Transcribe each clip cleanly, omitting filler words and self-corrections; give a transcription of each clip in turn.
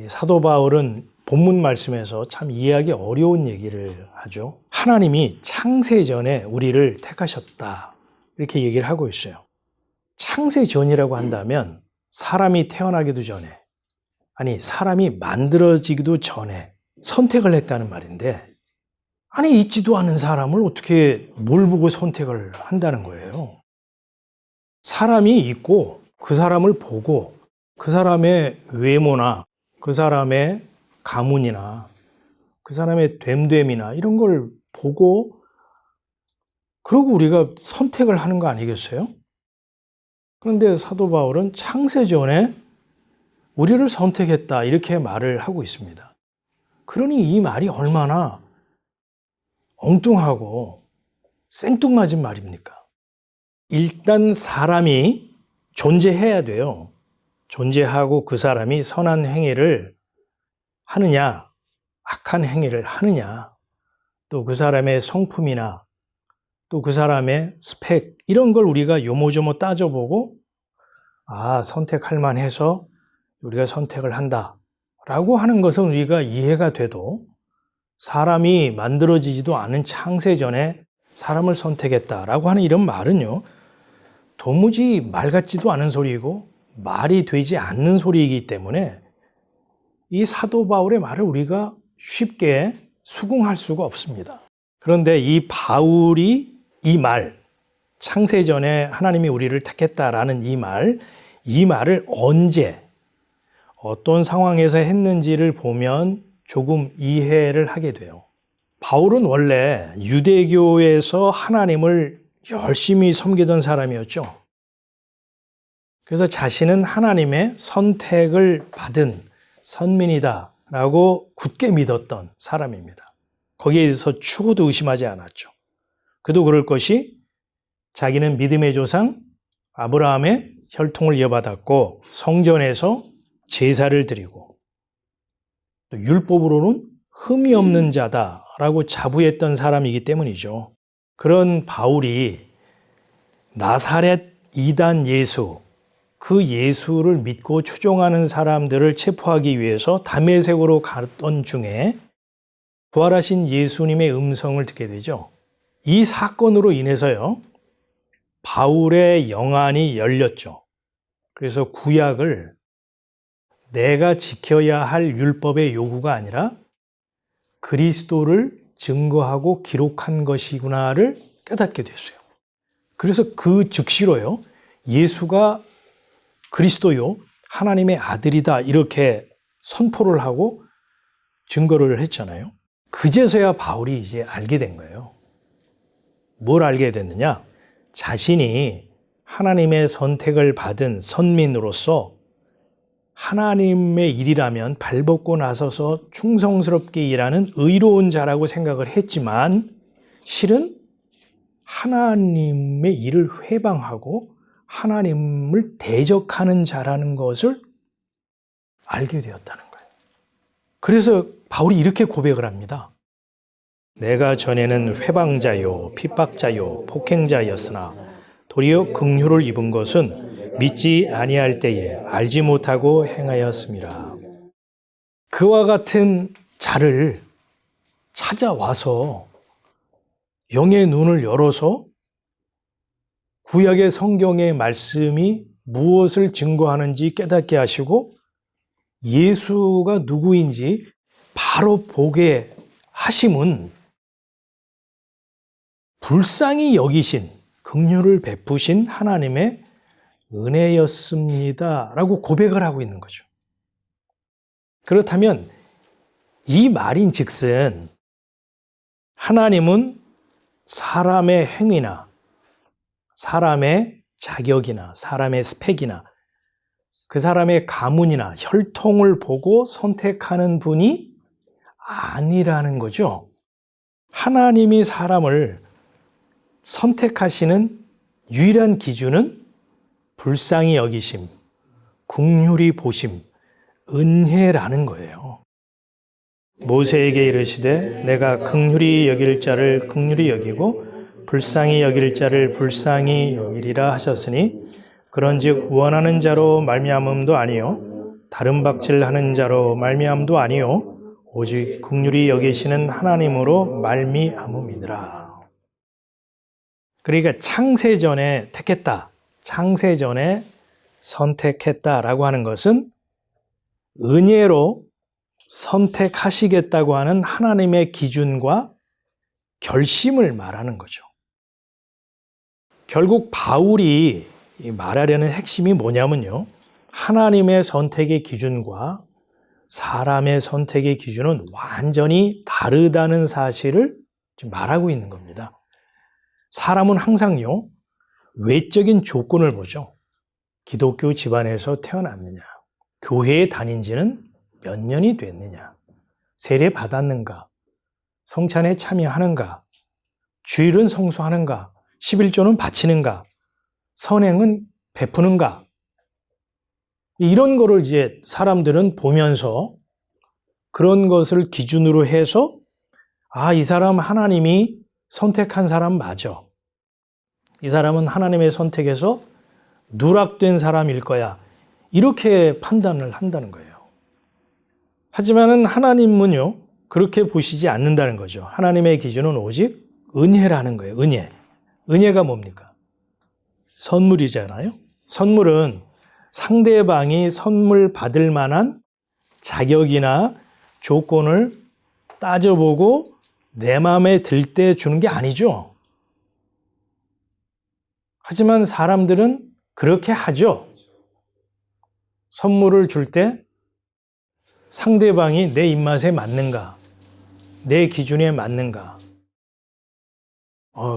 사도 바울은 본문 말씀에서 참 이해하기 어려운 얘기를 하죠. 하나님이 창세 전에 우리를 택하셨다. 이렇게 얘기를 하고 있어요. 창세 전이라고 한다면 사람이 태어나기도 전에, 아니 사람이 만들어지기도 전에 선택을 했다는 말인데, 아니 있지도 않은 사람을 어떻게 뭘 보고 선택을 한다는 거예요. 사람이 있고 그 사람을 보고 그 사람의 외모나 그 사람의 가문이나 그 사람의 됨됨이나 이런 걸 보고 그러고 우리가 선택을 하는 거 아니겠어요? 그런데 사도 바울은 창세 전에 우리를 선택했다 이렇게 말을 하고 있습니다. 그러니 이 말이 얼마나 엉뚱하고 생뚱맞은 말입니까? 일단 사람이 존재해야 돼요. 존재하고 그 사람이 선한 행위를 하느냐, 악한 행위를 하느냐, 또 그 사람의 성품이나 또 그 사람의 스펙 이런 걸 우리가 요모조모 따져보고 선택할 만해서 우리가 선택을 한다라고 하는 것은 우리가 이해가 돼도 사람이 만들어지지도 않은 창세 전에 사람을 선택했다라고 하는 이런 말은요, 도무지 말 같지도 않은 소리이고 말이 되지 않는 소리이기 때문에 이 사도 바울의 말을 우리가 쉽게 수긍할 수가 없습니다. 그런데 이 바울이 이 말, 창세 전에 하나님이 우리를 택했다라는 이 말을 언제, 어떤 상황에서 했는지를 보면 조금 이해를 하게 돼요. 바울은 원래 유대교에서 하나님을 열심히 섬기던 사람이었죠. 그래서 자신은 하나님의 선택을 받은 선민이다라고 굳게 믿었던 사람입니다. 거기에 대해서 추호도 의심하지 않았죠. 그도 그럴 것이 자기는 믿음의 조상 아브라함의 혈통을 이어받았고 성전에서 제사를 드리고 또 율법으로는 흠이 없는 자다라고 자부했던 사람이기 때문이죠. 그런 바울이 나사렛 이단 예수, 그 예수를 믿고 추종하는 사람들을 체포하기 위해서 다메섹으로 갔던 중에 부활하신 예수님의 음성을 듣게 되죠. 이 사건으로 인해서요, 바울의 영안이 열렸죠. 그래서 구약을 내가 지켜야 할 율법의 요구가 아니라 그리스도를 증거하고 기록한 것이구나를 깨닫게 됐어요. 그래서 그 즉시로요, 예수가 그리스도요, 하나님의 아들이다 이렇게 선포를 하고 증거를 했잖아요. 그제서야 바울이 이제 알게 된 거예요. 뭘 알게 됐느냐? 자신이 하나님의 선택을 받은 선민으로서 하나님의 일이라면 발벗고 나서서 충성스럽게 일하는 의로운 자라고 생각을 했지만 실은 하나님의 일을 회방하고 하나님을 대적하는 자라는 것을 알게 되었다는 거예요. 그래서 바울이 이렇게 고백을 합니다. 내가 전에는 회방자요, 핍박자요, 폭행자였으나 도리어 긍휼을 입은 것은 믿지 아니할 때에 알지 못하고 행하였습니다. 그와 같은 자를 찾아와서 영의 눈을 열어서 구약의 성경의 말씀이 무엇을 증거하는지 깨닫게 하시고 예수가 누구인지 바로 보게 하심은 불쌍히 여기신 긍휼을 베푸신 하나님의 은혜였습니다 라고 고백을 하고 있는 거죠. 그렇다면 이 말인 즉슨 하나님은 사람의 행위나 사람의 자격이나 사람의 스펙이나 그 사람의 가문이나 혈통을 보고 선택하는 분이 아니라는 거죠. 하나님이 사람을 선택하시는 유일한 기준은 불쌍히 여기심, 긍휼히 보심, 은혜라는 거예요. 모세에게 이르시되 내가 긍휼히 여길 자를 긍휼히 여기고 불쌍히 여길 자를 불쌍히 여기리라 하셨으니 그런즉 원하는 자로 말미암음도 아니요 다른 박질하는 자로 말미암도 아니요 오직 긍휼히 여기시는 하나님으로 말미암음이니라. 그러니까 창세전에 택했다, 창세전에 선택했다라고 하는 것은 은혜로 선택하시겠다고 하는 하나님의 기준과 결심을 말하는 거죠. 결국 바울이 말하려는 핵심이 뭐냐면요, 하나님의 선택의 기준과 사람의 선택의 기준은 완전히 다르다는 사실을 지금 말하고 있는 겁니다. 사람은 항상요, 외적인 조건을 보죠. 기독교 집안에서 태어났느냐, 교회에 다닌 지는 몇 년이 됐느냐, 세례 받았는가, 성찬에 참여하는가, 주일은 성수하는가, 11조는 바치는가, 선행은 베푸는가, 이런 거를 이제 사람들은 보면서 그런 것을 기준으로 해서 이 사람 하나님이 선택한 사람 맞아, 이 사람은 하나님의 선택에서 누락된 사람일 거야, 이렇게 판단을 한다는 거예요. 하지만은 하나님은요, 그렇게 보시지 않는다는 거죠. 하나님의 기준은 오직 은혜라는 거예요. 은혜. 은혜가 뭡니까? 선물이잖아요. 선물은 상대방이 선물 받을 만한 자격이나 조건을 따져보고 내 마음에 들 때 주는 게 아니죠. 하지만 사람들은 그렇게 하죠. 선물을 줄 때 상대방이 내 입맛에 맞는가, 내 기준에 맞는가,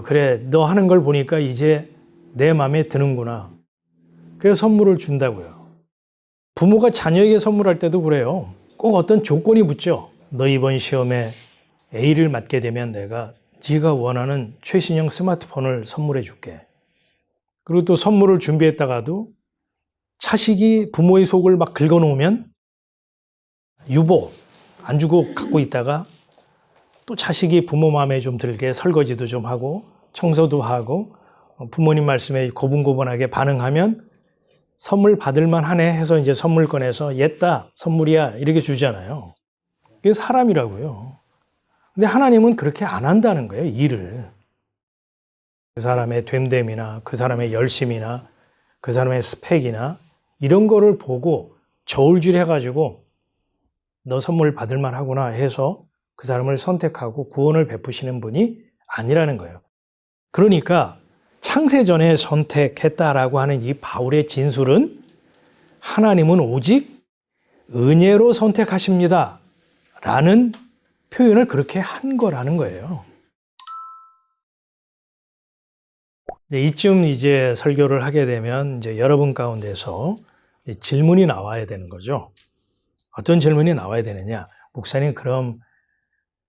그래, 너 하는 걸 보니까 이제 내 마음에 드는구나, 그래서 선물을 준다고요. 부모가 자녀에게 선물할 때도 그래요. 꼭 어떤 조건이 붙죠. 너 이번 시험에 A를 맞게 되면 내가 네가 원하는 최신형 스마트폰을 선물해 줄게. 그리고 또 선물을 준비했다가도 차식이 부모의 속을 막 긁어놓으면 유보 안 주고 갖고 있다가 또 자식이 부모 마음에 좀 들게 설거지도 좀 하고 청소도 하고 부모님 말씀에 고분고분하게 반응하면 선물 받을만 하네 해서 이제 선물 꺼내서 옛다 선물이야 이렇게 주잖아요. 그게 사람이라고요. 근데 하나님은 그렇게 안 한다는 거예요, 일을. 그 사람의 됨됨이나 그 사람의 열심이나 그 사람의 스펙이나 이런 거를 보고 저울질 해가지고 너 선물 받을만 하구나 해서 그 사람을 선택하고 구원을 베푸시는 분이 아니라는 거예요. 그러니까 창세전에 선택했다라고 하는 이 바울의 진술은 하나님은 오직 은혜로 선택하십니다 라는 표현을 그렇게 한 거라는 거예요. 이쯤 이제 설교를 하게 되면 이제 여러분 가운데서 질문이 나와야 되는 거죠. 어떤 질문이 나와야 되느냐? 목사님, 그럼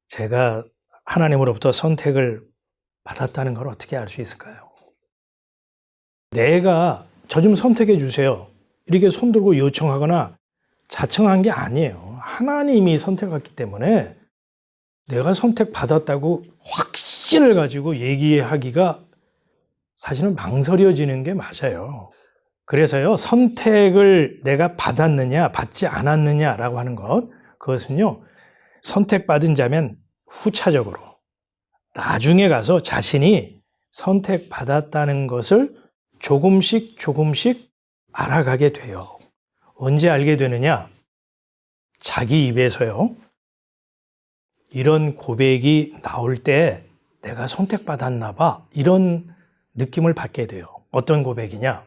제가 하나님으로부터 선택을 받았다는 걸 어떻게 알 수 있을까요? 내가 저 좀 선택해 주세요, 이렇게 손들고 요청하거나 자청한 게 아니에요. 하나님이 선택했기 때문에 내가 선택받았다고 확신을 가지고 얘기하기가 사실은 망설여지는 게 맞아요. 그래서요, 선택을 내가 받았느냐 받지 않았느냐라고 하는 것, 그것은요, 선택받은 자면 후차적으로 나중에 가서 자신이 선택받았다는 것을 조금씩 알아가게 돼요. 언제 알게 되느냐? 자기 입에서요, 이런 고백이 나올 때 내가 선택받았나 봐, 이런 느낌을 받게 돼요. 어떤 고백이냐?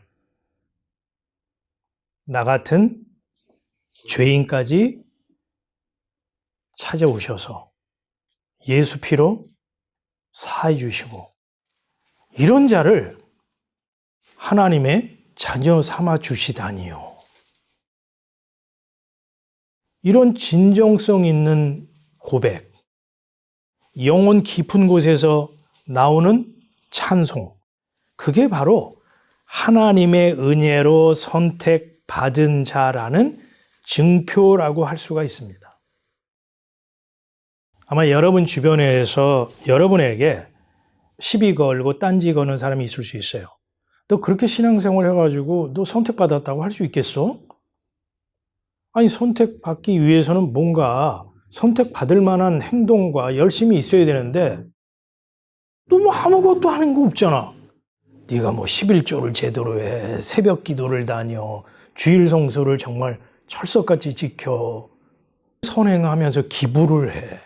나 같은 죄인까지 찾아오셔서 예수 피로 사해 주시고 이런 자를 하나님의 자녀 삼아 주시다니요. 이런 진정성 있는 고백, 영혼 깊은 곳에서 나오는 찬송, 그게 바로 하나님의 은혜로 선택받은 자라는 증표라고 할 수가 있습니다. 아마 여러분 주변에서 여러분에게 시비 걸고 딴지 거는 사람이 있을 수 있어요. 너 그렇게 신앙생활 해가지고 너 선택받았다고 할 수 있겠어? 아니, 선택받기 위해서는 뭔가 선택받을 만한 행동과 열심이 있어야 되는데 너 뭐 아무것도 하는 거 없잖아. 네가 뭐 11조를 제대로 해, 새벽 기도를 다녀, 주일 성수를 정말 철석같이 지켜, 선행하면서 기부를 해.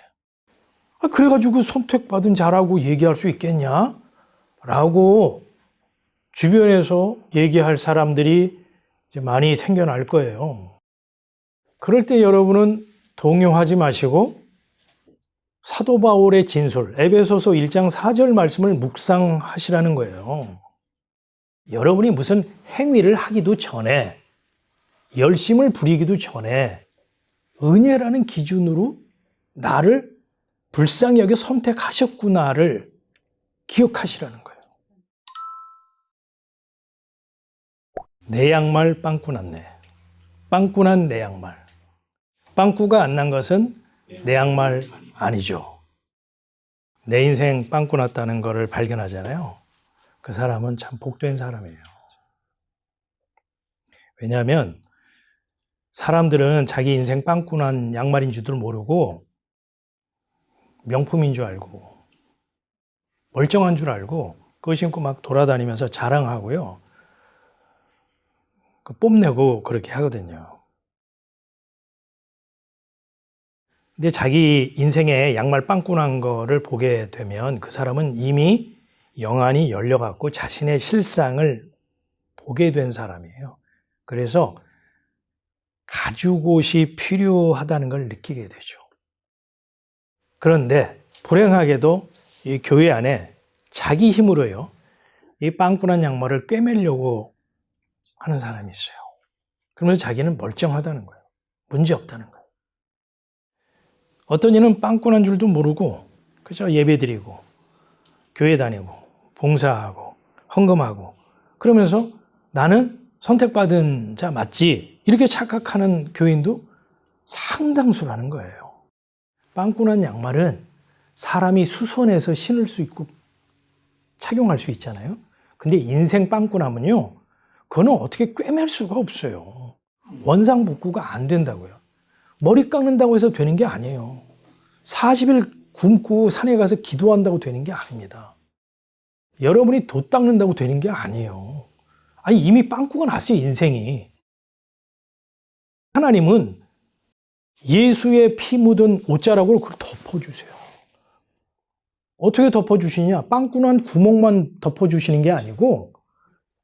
그래가지고 선택받은 자라고 얘기할 수 있겠냐? 라고 주변에서 얘기할 사람들이 이제 많이 생겨날 거예요. 그럴 때 여러분은 동요하지 마시고 사도 바울의 진술, 에베소서 1장 4절 말씀을 묵상하시라는 거예요. 여러분이 무슨 행위를 하기도 전에, 열심을 부리기도 전에 은혜라는 기준으로 나를 불쌍히 여겨 선택하셨구나를 기억하시라는 거예요. 내 양말 빵꾸 났네. 빵꾸 난 내 양말. 빵꾸가 안 난 것은 내 양말 아니죠. 내 인생 빵꾸 났다는 것을 발견하잖아요. 그 사람은 참 복된 사람이에요. 왜냐하면 사람들은 자기 인생 빵꾸 난 양말인 줄도 모르고 명품인 줄 알고 멀쩡한 줄 알고 그거 신고 막 돌아다니면서 자랑하고요. 뽐내고 그렇게 하거든요. 근데 자기 인생에 양말 빵꾸 난 거를 보게 되면 그 사람은 이미 영안이 열려갖고 자신의 실상을 보게 된 사람이에요. 그래서 가죽옷이 필요하다는 걸 느끼게 되죠. 그런데 불행하게도 이 교회 안에 자기 힘으로요, 이 빵꾸 난 양말을 꿰매려고 하는 사람이 있어요. 그러면서 자기는 멀쩡하다는 거예요. 문제 없다는 거예요. 어떤 이는 빵꾸 난 줄도 모르고 그저 예배드리고 교회 다니고 봉사하고 헌금하고 그러면서 나는 선택받은 자 맞지? 이렇게 착각하는 교인도 상당수라는 거예요. 빵꾸 난 양말은 사람이 수선해서 신을 수 있고 착용할 수 있잖아요. 근데 인생 빵꾸 나면요, 그거는 어떻게 꿰맬 수가 없어요. 원상복구가 안 된다고요. 머리 깎는다고 해서 되는 게 아니에요. 40일 굶고 산에 가서 기도한다고 되는 게 아닙니다. 여러분이 돛 닦는다고 되는 게 아니에요. 아니, 이미 빵꾸가 났어요, 인생이. 하나님은 예수의 피 묻은 옷자락으로 그걸 덮어주세요. 어떻게 덮어주시냐? 빵꾸 난 구멍만 덮어주시는 게 아니고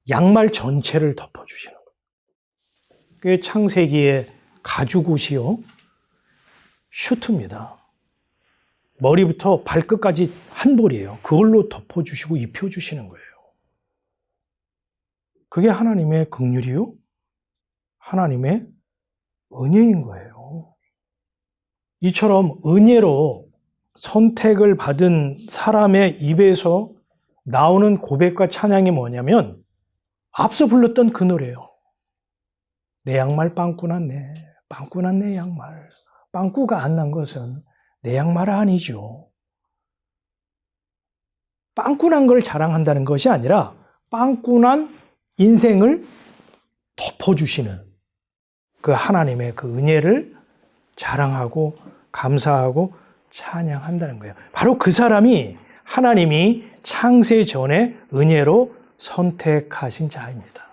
양말 전체를 덮어주시는 거예요. 그게 창세기의 가죽옷이요, 슈트입니다. 머리부터 발끝까지 한 벌이에요. 그걸로 덮어주시고 입혀주시는 거예요. 그게 하나님의 긍휼이요, 하나님의 은혜인 거예요. 이처럼 은혜로 선택을 받은 사람의 입에서 나오는 고백과 찬양이 뭐냐면 앞서 불렀던 그 노래예요. 내 양말 빵꾸 났네. 빵꾸 났네 양말. 빵꾸가 안 난 것은 내 양말 아니죠. 빵꾸 난 걸 자랑한다는 것이 아니라 빵꾸 난 인생을 덮어주시는 그 하나님의 그 은혜를 자랑하고 감사하고 찬양한다는 거예요. 바로 그 사람이 하나님이 창세 전에 은혜로 선택하신 자입니다.